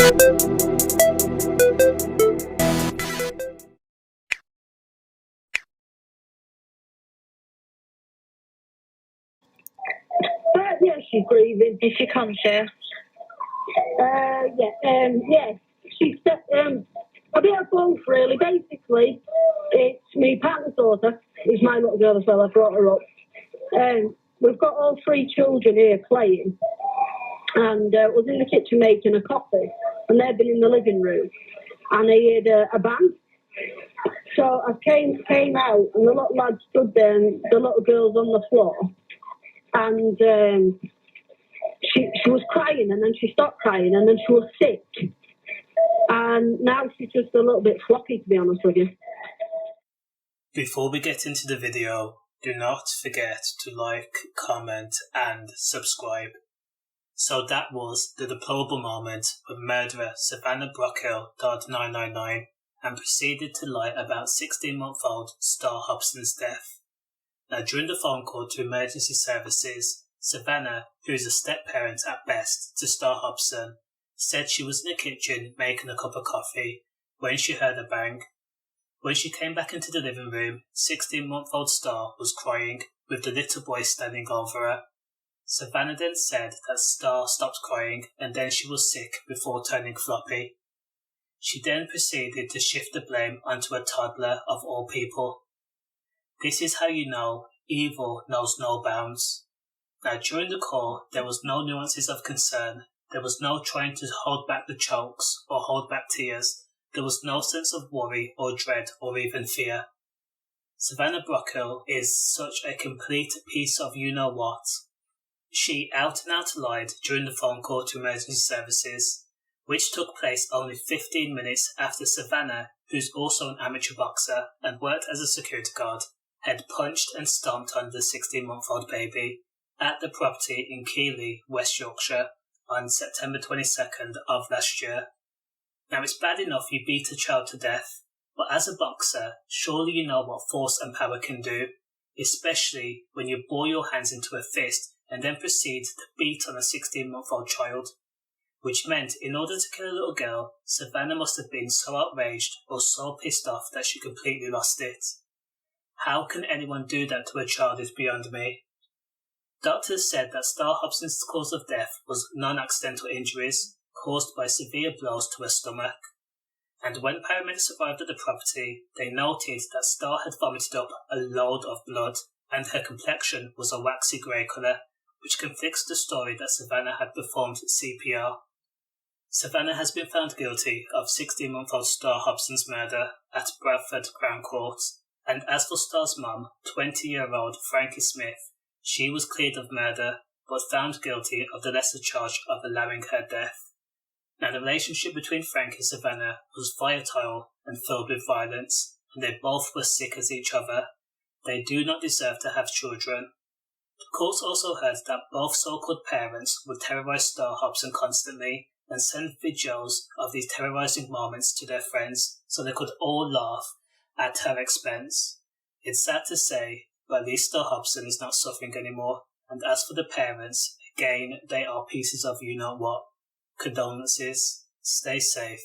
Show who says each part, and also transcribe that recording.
Speaker 1: Yeah, she's breathing.
Speaker 2: Is she conscious?
Speaker 1: Yeah. She's a bit of both, really. Basically, it's my partner's daughter. It's my little girl as well. I brought her up. We've got all three children here playing, and was in the kitchen making a coffee, and they've been in the living room, and I heard a bang. So I came out, and the little lad stood there, and the little girl's on the floor, and she was crying, and then she stopped crying, and then she was sick, and now she's just a little bit floppy, to be honest with you.
Speaker 3: Before we get into the video, do not forget to like, comment and subscribe. So that was the deplorable moment when murderer Savannah Brockhill dialed 999 and proceeded to lie about 16-month-old Star Hobson's death. Now, during the phone call to emergency services, Savannah, who is a step-parent at best to Star Hobson, said she was in the kitchen making a cup of coffee when she heard a bang. When she came back into the living room, 16-month-old Star was crying, with the little boy standing over her. Savannah then said that Star stopped crying and then she was sick before turning floppy. She then proceeded to shift the blame onto a toddler of all people. This is how you know evil knows no bounds. Now, during the call, there was no nuances of concern. There was no trying to hold back the chokes or hold back tears. There was no sense of worry or dread or even fear. Savannah Brockhill is such a complete piece of you-know-what. She out and out lied during the phone call to emergency services, which took place only 15 minutes after Savannah, who's also an amateur boxer and worked as a security guard, had punched and stomped on the 16-month-old baby at the property in Keighley, West Yorkshire, on September 22nd of last year. Now, it's bad enough you beat a child to death, but as a boxer, surely you know what force and power can do, especially when you ball your hands into a fist and then proceed to beat on a 16-month-old child. Which meant, in order to kill a little girl, Savannah must have been so outraged or so pissed off that she completely lost it. How can anyone do that to a child is beyond me. Doctors said that Star Hobson's cause of death was non-accidental injuries caused by severe blows to her stomach. And when paramedics arrived at the property, they noted that Star had vomited up a load of blood and her complexion was a waxy grey colour, which conflicts the story that Savannah had performed CPR. Savannah has been found guilty of 16-month-old Star Hobson's murder at Bradford Crown Court, and as for Star's mum, 20-year-old Frankie Smith, she was cleared of murder, but found guilty of the lesser charge of allowing her death. Now, the relationship between Frankie and Savannah was volatile and filled with violence, and they both were sick as each other. They do not deserve to have children. The courts also heard that both so-called parents would terrorise Star Hobson constantly and send videos of these terrorising moments to their friends so they could all laugh at her expense. It's sad to say, but at least Star Hobson is not suffering anymore, and as for the parents, again, they are pieces of you-know-what. Condolences. Stay safe.